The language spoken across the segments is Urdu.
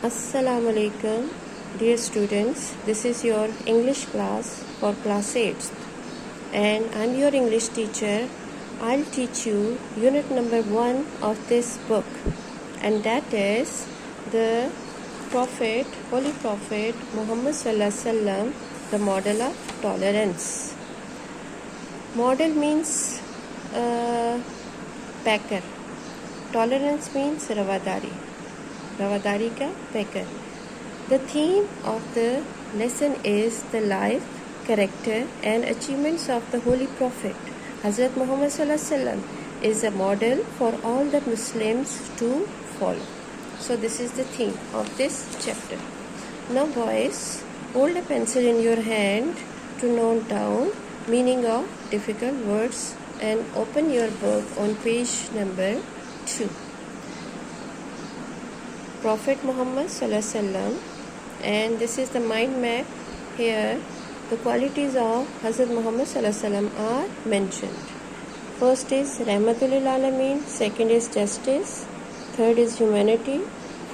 Assalamu alaikum, dear students. This is your English class for class 8th, and I'm your English teacher. I'll teach you unit number 1 of this book, and that is the Prophet, Holy Prophet Muhammad Sallallahu Alaihi Wasallam, the model of tolerance. Model means packer. Tolerance means rawadari. Rawadari ka packer. The theme of the lesson is the life, character and achievements of the Holy Prophet. Hazrat Muhammad Sallallahu Alaihi Wasallam is a model for all the Muslims to follow. So this is the theme of this chapter. Now boys, hold a pencil in your hand to note down meaning of difficult words and open your book on page number 2. Prophet Muhammad Sallallahu Alaihi Wasallam, and this is the mind map. Here the qualities of Hazrat Muhammad Sallallahu Alaihi Wasallam are mentioned. First is Rahmatul lil Alameen, second is justice, third is humanity,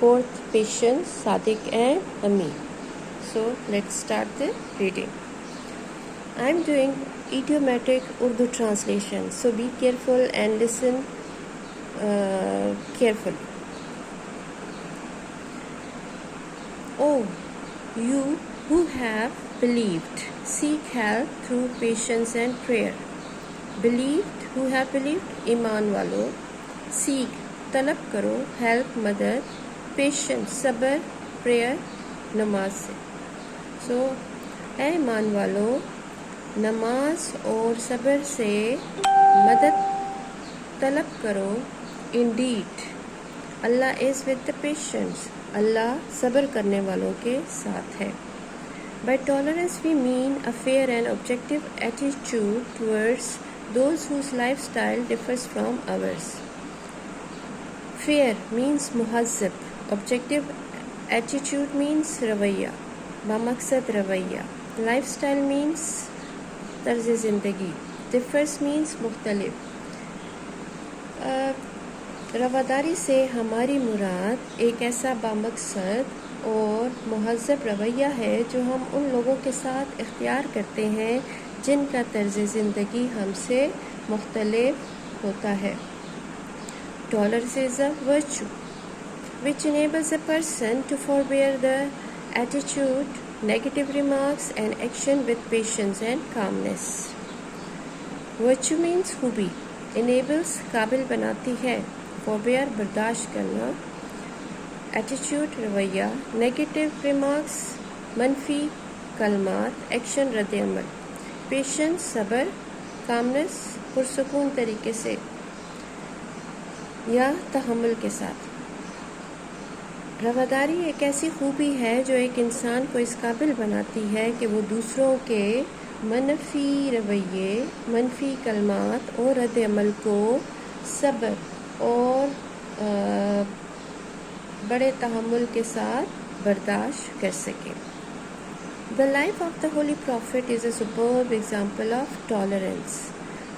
fourth patience, Sadiq and Amin. So let's start the reading. I am doing idiomatic Urdu translation, so be careful and listen carefully. Oh, you who have believed, seek help through patience and prayer. Believed, who have believed, iman walo. Seek, talab karo, help, madad. Patience, sabr, prayer, namaz se. So, اے ایمان والو، نماز اور صبر سے مدد طلب کرو. Indeed, Allah is with the patience. اللہ صبر کرنے والوں کے ساتھ ہے. By tolerance we mean a fair and objective attitude towards those whose lifestyle differs from ours. Fair means muhazzab. Objective attitude means ravaiya, bamaqsad ravaiya. Lifestyle means tarz zindagi. Differs means mukhtalif. رواداری سے ہماری مراد ایک ایسا بامقصد اور مہذب رویہ ہے جو ہم ان لوگوں کے ساتھ اختیار کرتے ہیں جن کا طرز زندگی ہم سے مختلف ہوتا ہے. Tolerance is a virtue which enables a person to forbear the attitude, negative remarks and action with patience and calmness. Virtue means خوبی. Enables قابل بناتی ہے. forbear برداشت کرنا. ایٹیٹیوڈ رویہ. نیگیٹو ریمارکس منفی کلمات. ایکشن رد عمل. پیشنس صبر. کامنس پرسکون طریقے سے یا تحمل کے ساتھ. رواداری ایک ایسی خوبی ہے جو ایک انسان کو اس قابل بناتی ہے کہ وہ دوسروں کے منفی رویے، منفی کلمات اور رد عمل کو صبر اور بڑے تحمل کے ساتھ برداشت کر سکے. The life of the Holy Prophet is a superb example of tolerance.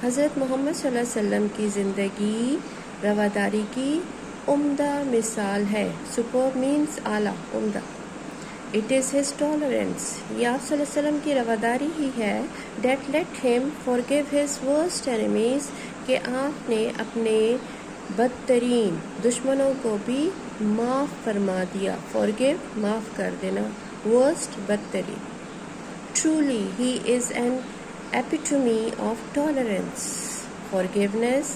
حضرت محمد صلی اللہ علیہ وسلم کی زندگی رواداری کی عمدہ مثال ہے. Superb means اعلیٰ، عمدہ. It is his tolerance. یہ آپ صلی اللہ علیہ وسلم کی رواداری ہی ہے that let him forgive his worst enemies، کہ آپ نے اپنے بدترین دشمنوں کو بھی معاف فرما دیا. forgive معاف کر دینا. worst بدترین. truly he is an epitome of tolerance, forgiveness,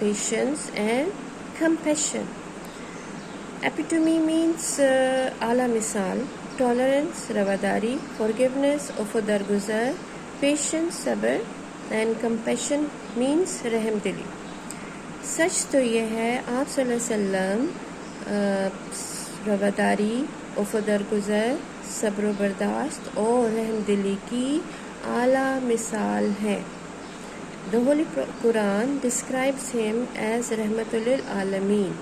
patience and compassion. epitome means اعلیٰ مثال. tolerance رواداری. forgiveness عفو درگزر. patience صبر and compassion means رحم دلی. سچ تو یہ ہے آپ صلی اللہ علیہ وسلم رواداری، عفو درگزر، صبر و برداشت اور رحم دلی کی اعلیٰ مثال ہے. The Holy Quran describes him as رحمت للعالمین.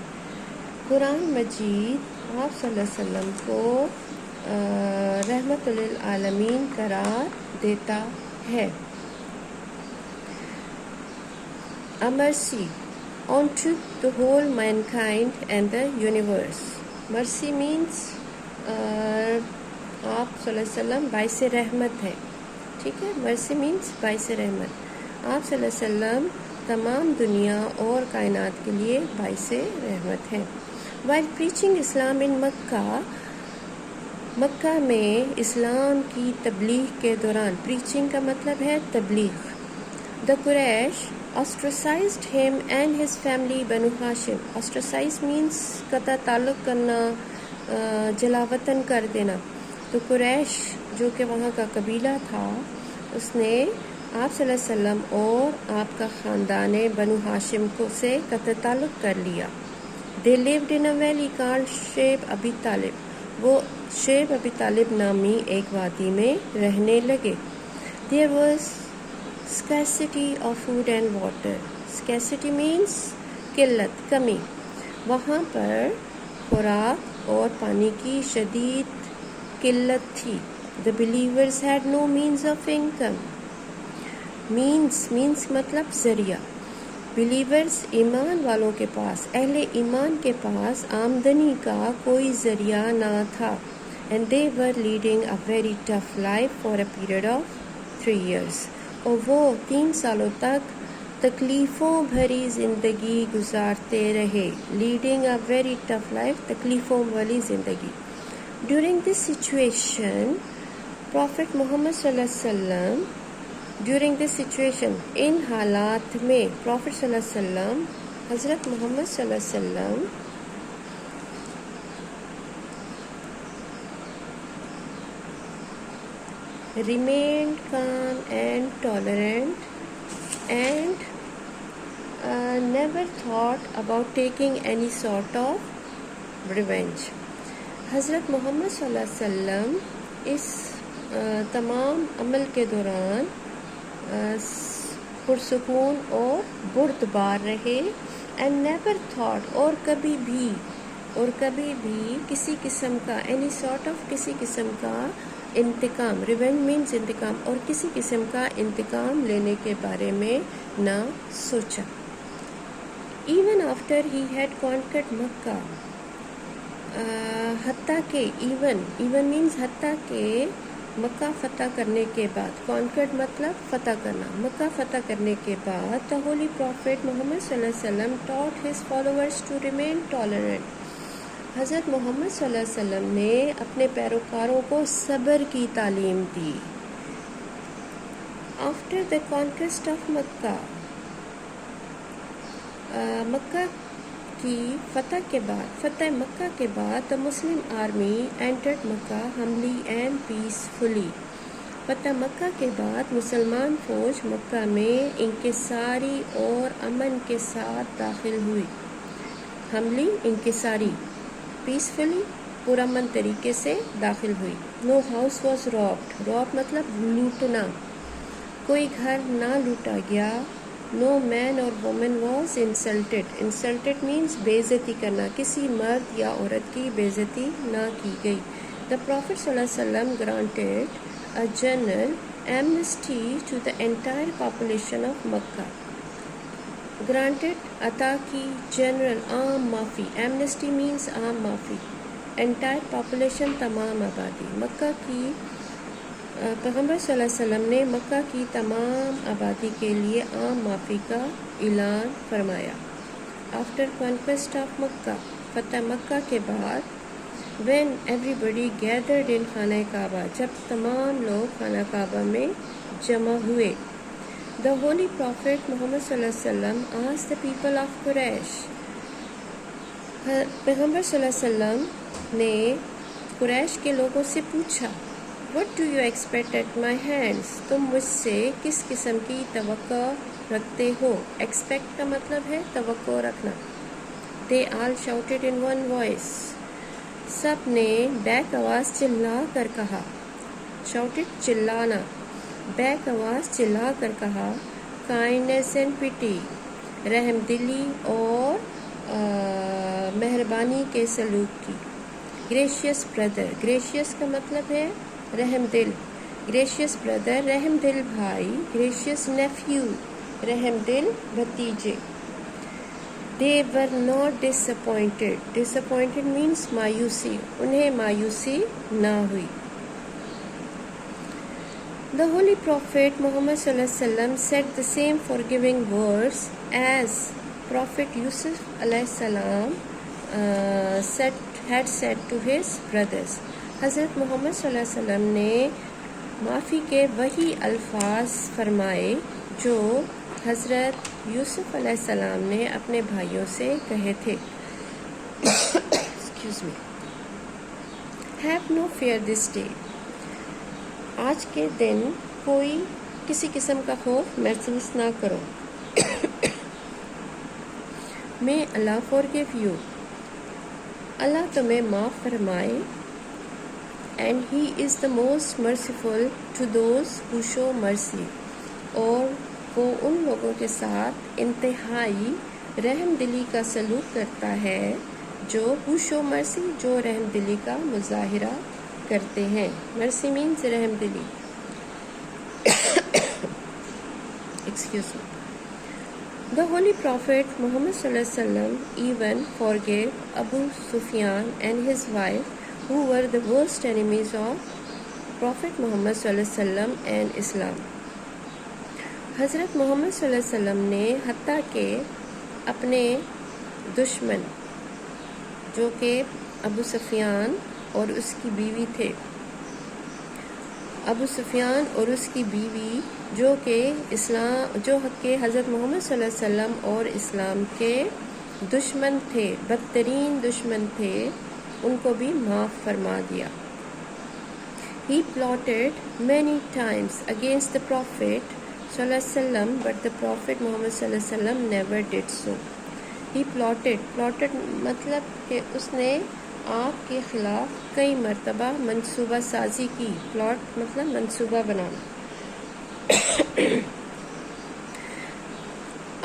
قرآن مجید آپ صلی اللہ علیہ وسلم کو رحمت للعالمین قرار دیتا ہے. A mercy unto the whole mankind and the universe. مرسی مینس آپ صلی اللہ علیہ وسلم باعث رحمت ہے. ٹھیک ہے, مرسی مینس باعث رحمت. آپ صلی اللہ علیہ وسلم تمام دنیا اور کائنات کے لیے باعث رحمت ہیں. While preaching Islam in مکہ میں اسلام کی تبلیغ کے دوران, preaching کا مطلب ہے تبلیغ, the Quraysh ostracized him and his family بنو ہاشم. ostracize means قطع تعلق کرنا, جلا وطن کر دینا. تو قریش جو کہ وہاں کا قبیلہ تھا, اس نے آپ صلی اللہ علیہ وسلم اور آپ کا خاندان بنو ہاشم کو سے قطع تعلق کر لیا. They lived in a valley called شیب ابی طالب. وہ شیب ابی طالب نامی ایک وادی میں رہنے لگے. There was scarcity of food and water. Scarcity means قلت, کمی. وہاں پر خوراک اور پانی کی شدید قلت تھی. The believers had no means of income. means مطلب ذریعہ. بلیورز ایمان والوں کے پاس, اہل ایمان کے پاس آمدنی کا کوئی ذریعہ نہ تھا. And they were leading a very tough life for a period of 3 years. اور وہ 3 سالوں تک تکلیفوں بھری زندگی گزارتے رہے. Leading a very tough life, تکلیفوں والی زندگی. During this situation, Prophet Muhammad صلی اللہ علیہ وسلم, during this situation, ان حالات میں Prophet صلی اللہ علیہ وسلم, حضرت محمد صلی اللہ علیہ وسلم remained calm and tolerant and never thought about taking any sort of revenge. حضرت محمد صلی اللہ علیہ وسلم اس تمام عمل کے دوران پرسکون اور بردبار رہے. and never thought, اور کبھی بھی کسی قسم کا, any sort of, کسی قسم کا انتقام, revenge means انتقام, اور کسی قسم کا انتقام لینے کے بارے میں نہ سوچا. even after he had conquered مکہ, حتیٰ کہ even means حتیٰ کہ مکہ فتح کرنے کے بعد, conquered مطلب فتح کرنا, مکہ فتح کرنے کے بعد the holy prophet محمد صلی اللہ علیہ وسلم taught his followers to remain tolerant. حضرت محمد صلی اللہ علیہ وسلم نے اپنے پیروکاروں کو صبر کی تعلیم دی. after the conquest of مکہ, مکہ کی فتح مکہ کے بعد the Muslim army entered Mecca humbly and peacefully. فتح مکہ کے بعد مسلمان فوج مکہ میں انکساری اور امن کے ساتھ داخل ہوئی. humbly انکساری, peacefully پرامن طریقے سے داخل ہوئی. no house was robbed مطلب لوٹنا, کوئی گھر نہ لوٹا گیا. no man or woman was insulted means بے عزتی کرنا, کسی مرد یا عورت کی بے عزتی نہ کی گئی. the prophet صلی اللہ علیہ وسلم granted a general amnesty to the entire population of Mecca. granted عطا کی, general عام معافی, amnesty means عام معافی, entire population تمام آبادی. مکہ کی پیغمبر صلی اللہ علیہ وسلم نے مکہ کی تمام آبادی کے لیے عام معافی کا اعلان فرمایا. after conquest of مکہ, فتح مکہ کے بعد, when everybody gathered in خانہ کعبہ, جب تمام لوگ خانہ کعبہ میں جمع ہوئے. the holy prophet محمد صلی اللہ علیہ وسلم asked the people of قریش, پیغمبر صلی اللہ علیہ وسلم نے قریش کے لوگوں سے پوچھا, what do you expect at my hands, تم مجھ سے کس قسم کی توقع رکھتے ہو. expect کا مطلب ہے توقع رکھنا. they all shouted in one voice, سب نے بیک آواز چلا کر کہا. shouted چلانا, بیک آواز چلا کر کہا. kindness and pity, رحم دلی اور مہربانی کے سلوک کی. gracious brother, gracious کا مطلب ہے رحم دل, gracious brother رحم دل بھائی, gracious nephew رحم دل بھتیجے. They were not disappointed. Disappointed means مایوسی. انہیں مایوسی نہ ہوئی. The Holy Prophet Muhammad sallallahu alaihi wasallam said the same forgiving words as Prophet Yusuf alayhi salam had said to his brothers. حضرت محمد صلی اللہ علیہ وسلم نے معافی کے وہی الفاظ فرمائے جو حضرت یوسف علیہ السلام نے اپنے بھائیوں سے کہے تھے. Excuse me. Have no fear this day. آج کے دن کوئی کسی قسم کا خوف محسوس نہ کرو. May Allah forgive you. اللہ تمہیں معاف فرمائے. And He is the most merciful to those who show mercy. اور وہ ان لوگوں کے ساتھ انتہائی رحم دلی کا سلوک کرتا ہے جو who show mercy جو رحم دلی کا مظاہرہ کرتے ہیں. مرسی مینز رحم دلی. Excuse me. The Holy Prophet Muhammad sallallahu alaihi wasallam even forgave Abu Sufyan and his wife, who were the worst enemies of Prophet Muhammad sallallahu alaihi wasallam and Islam. حضرت محمد صلی اللہ علیہ وسلم نے حتیٰ کہ اپنے دشمن جو کہ ابو سفیان اور اس کی بیوی تھے، ابو سفیان اور اس کی بیوی جو کہ حضرت محمد صلی اللہ علیہ وسلم اور اسلام کے دشمن تھے، بدترین دشمن تھے، ان کو بھی معاف فرما دیا. He plotted many times against the Prophet صلی اللہ علیہ وسلم, but the Prophet Muhammad صلی اللہ علیہ وسلم never did so. He plotted مطلب کہ اس نے آپ کے خلاف کئی مرتبہ منصوبہ سازی کی. پلاٹ مطلب منصوبہ بنانا.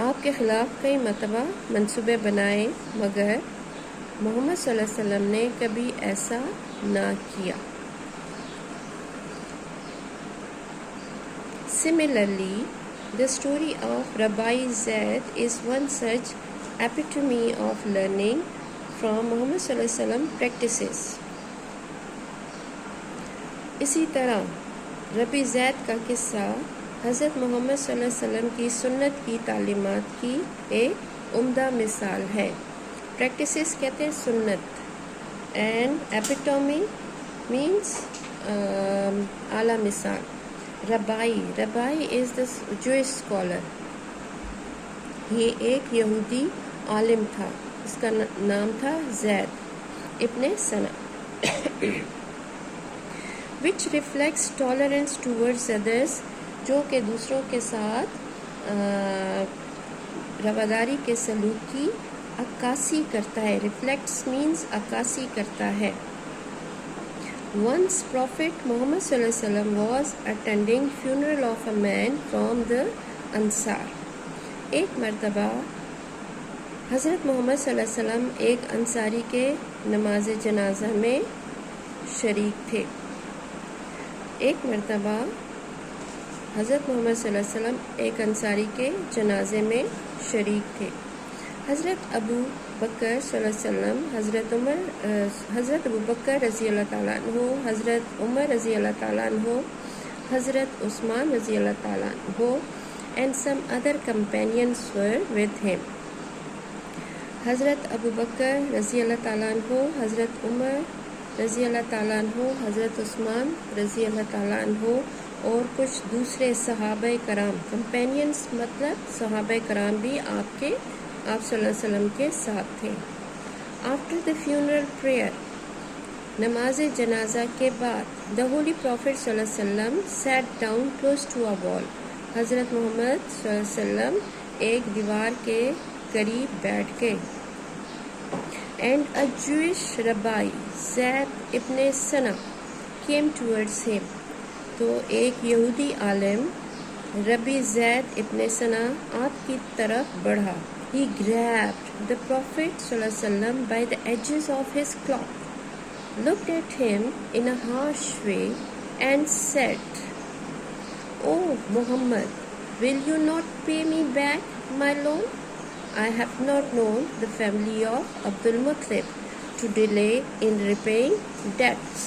آپ کے خلاف کئی مرتبہ منصوبے بنائے مگر محمد صلی اللہ علیہ وسلم نے کبھی ایسا نہ کیا. Similarly, the story of Rabbi Zaid is one such epitome of learning from Muhammad صلی اللہ علیہ وسلم practices. اسی طرح ربی زید کا قصہ حضرت محمد صلی اللہ علیہ وسلم کی سنت کی تعلیمات کی ایک عمدہ مثال ہے. پریکٹسز کہتے ہیں سنت، اینڈ ایپیٹومی مینس اعلیٰ مثال. ربائی از دا جوئش اسکالر. یہ ایک یہودی عالم تھا، اس کا نام تھا زید ابن ثنا. which reflects tolerance towards others، جو کہ دوسروں کے ساتھ رواداری کے سلوک کی عکاسی کرتا ہے. reflects means عکاسی کرتا ہے. Once Prophet Muhammad صلی اللہ علیہ وسلم was attending funeral of a man from the Ansar. ایک مرتبہ حضرت محمد صلی اللہ علیہ وسلم ایک انصاری کے نماز جنازہ میں شریک تھے. ایک مرتبہ حضرت محمد صلی اللہ علیہ وسلم ایک انصاری کے جنازے میں شریک تھے. حضرت ابو بکر صلی اللہ علیہ وسلم، حضرت ابو بکر رضی اللہ تعالیٰ عنہ، حضرت عمر رضی اللہ تعالیٰ عنہ، حضرت عثمان رضی اللہ تعالیٰ عنہ and some other companions were with him. حضرت ابو بکر رضی اللہ تعالیٰ عنہ، حضرت عمر رضی اللہ تعالیٰ عنہ، حضرت عثمان رضی اللہ تعالیٰ عنہ اور کچھ دوسرے صحابہ کرام، کمپینینس مطلب صحابہ کرام بھی آپ صلی اللہ علیہ وسلم کے ساتھ تھے. آفٹر دا فیونرل پریئر، نماز جنازہ کے بعد، دا ہولی پروفٹ صلی اللہ علیہ وسلم سیٹ ڈاؤن کلوز ٹو اے وال. حضرت محمد صلی اللہ علیہ وسلم ایک دیوار کے قریب بیٹھ گئے. اینڈ اے جوئش ربائی زید ابن ثنا کیم ٹورڈز ہم. تو ایک یہودی عالم ربی زید ابن ثنا آپ کی طرف بڑھا. He grabbed the Prophet صلی اللہ علیہ وسلم by the edges of his cloth, looked at him in a harsh way and said, "Oh Muhammad, will you not pay me back my loan? I have not known the family of Abdul Muttalib to delay in repaying debts.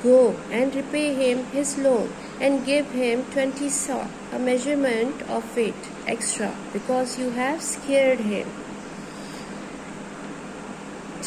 Go and repay him his loan and give him 20 saw, a measurement of it, extra, because you have scared him.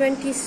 20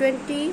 20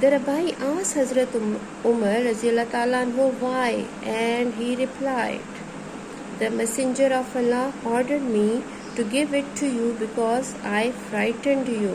The Rabbi asked Hazrat Umar Raziyallahu Ta'ala anhu why, and he replied, the messenger of Allah ordered me to give it to you because I frightened you.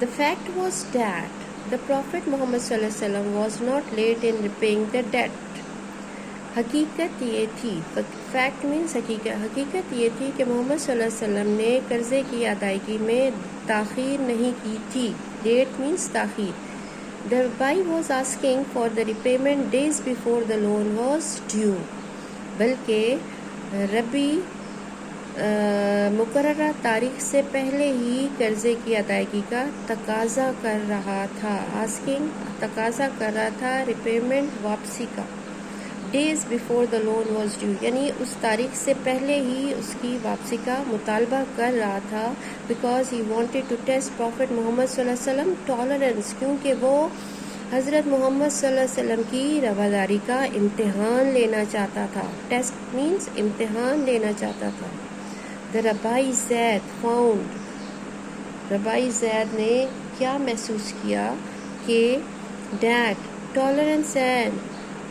The fact was that The Prophet Muhammad sallallahu alaihi wasallam was not late in repaying the debt. حقیقت یہ تھی، فیکٹ مینس حقیقت یہ تھی کہ محمد صلی اللہ علیہ وسلم نے قرضے کی ادائیگی میں تاخیر نہیں کی تھی. ڈیٹ مینس تاخیر. The rabbi was asking for the repayment days before the loan was due. بلکہ ربی مقررہ تاریخ سے پہلے ہی قرضے کی ادائیگی کا تقاضا کر رہا تھا ریپیمنٹ واپسی کا. Days before the loan was due یعنی اس تاریخ سے پہلے ہی اس کی واپسی کا مطالبہ کر رہا تھا. Because he wanted to test prophet Muhammad صلی اللہ علیہ وسلم ٹالرنس، کیونکہ وہ حضرت محمد صلی اللہ علیہ وسلم کی رواداری کا امتحان لینا چاہتا تھا. ٹیسٹ مینس امتحان لینا چاہتا تھا. دا ربائی زید نے کیا محسوس کیا کہ that tolerance and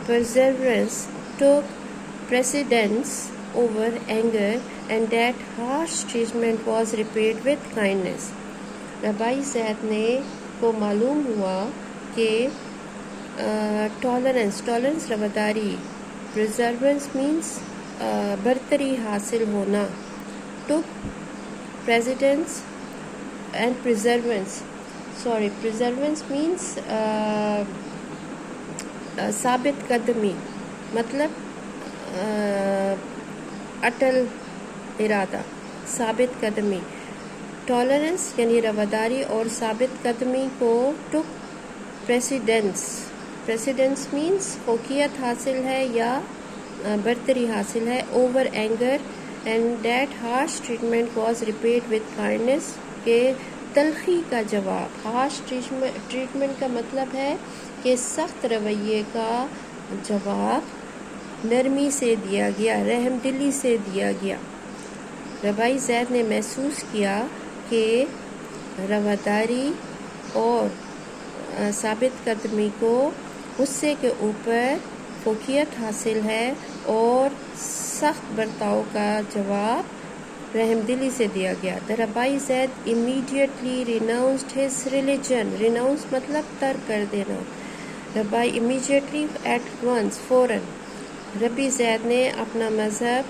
perseverance took precedence over anger and that harsh treatment was repaid with kindness. ربائی زید نے کو معلوم ہوا کہ ٹالرنس رواداری، perseverance means برتری حاصل ہونا، took precedence and perseverance means ثابت قدمی، مطلب اٹل ارادہ، ثابت قدمی. ٹالرنس یعنی رواداری اور ثابت قدمی کو ٹک پریسیڈنس مینس فوقیت حاصل ہے یا برتری حاصل ہے. Over anger and that harsh treatment was rapid with kindness کہ تلخی کا جواب. ہارش ٹریٹمنٹ کا مطلب ہے کہ سخت رویے کا جواب نرمی سے دیا گیا، رحم دلی سے دیا گیا. ربائی زید نے محسوس کیا کہ رواداری اور ثابت قدمی کو غصے کے اوپر فوقیت حاصل ہے اور سخت برتاؤ کا جواب رحم دلی سے دیا گیا. The Rabbi Zaid immediately renounced his religion. Renounce مطلب ترک کر دینا. Rabbi immediately at once فوراً ربی زید نے اپنا مذہب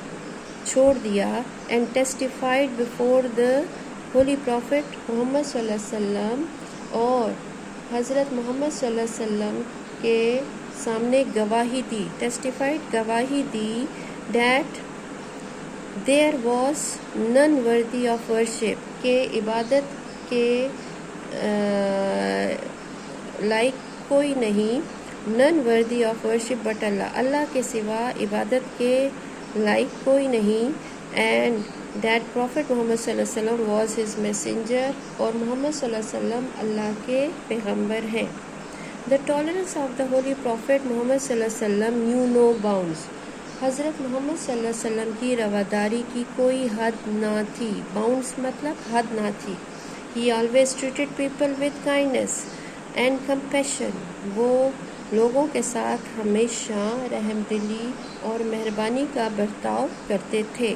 چھوڑ دیا and testified before the holy prophet محمد صلی اللہ علیہ وسلم اور حضرت محمد صلی اللہ علیہ وسلم کے سامنے گواہی دی. testified گواہی دی that there was none worthy of worship کہ عبادت کے لائق کوئی نہیں. none worthy of worship but اللہ، اللہ کے سوا عبادت کے لائق کوئی نہیں. and that prophet محمد صلی اللہ علیہ وسلم was his messenger اور محمد صلی اللہ علیہ وسلم اللہ کے پیغمبر ہیں. the tolerance of the holy prophet محمد صلی اللہ علیہ وسلم knew no bounds. حضرت محمد صلی اللہ علیہ وسلم کی رواداری کی کوئی حد نہ تھی. باؤنڈس مطلب حد نہ تھی. he always treated people with kindness and compassion. وہ لوگوں کے ساتھ ہمیشہ رحم دلی اور مہربانی کا برتاؤ کرتے تھے.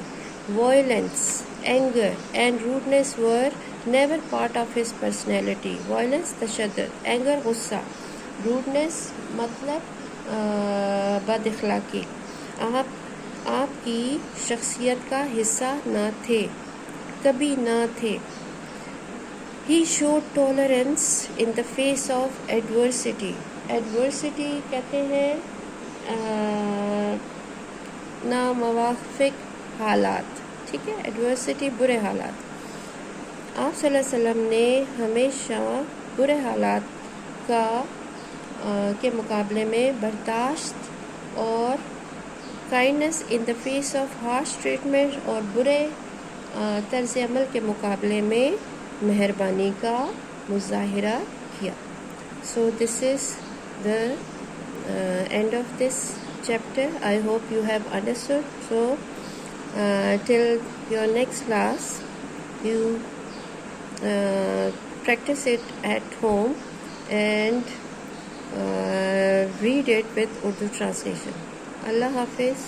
violence, anger and rudeness were never part of his personality. violence تشدد، anger غصہ، rudeness مطلب بد اخلاقی آپ کی شخصیت کا حصہ نہ تھے، کبھی نہ تھے. He showed tolerance in the face of adversity. Adversity کہتے ہیں ناموافق حالات، ٹھیک ہے. Adversity برے حالات. آپ صلی اللہ علیہ وسلم نے ہمیشہ برے حالات کے مقابلے میں برداشت اور kindness in the face of harsh treatment اور برے طرز عمل کے مقابلے میں مہربانی کا مظاہرہ کیا. So this is the end of this chapter. I hope you have understood. So till your next class you practice it at home and read it with Urdu translation. Allah Hafiz.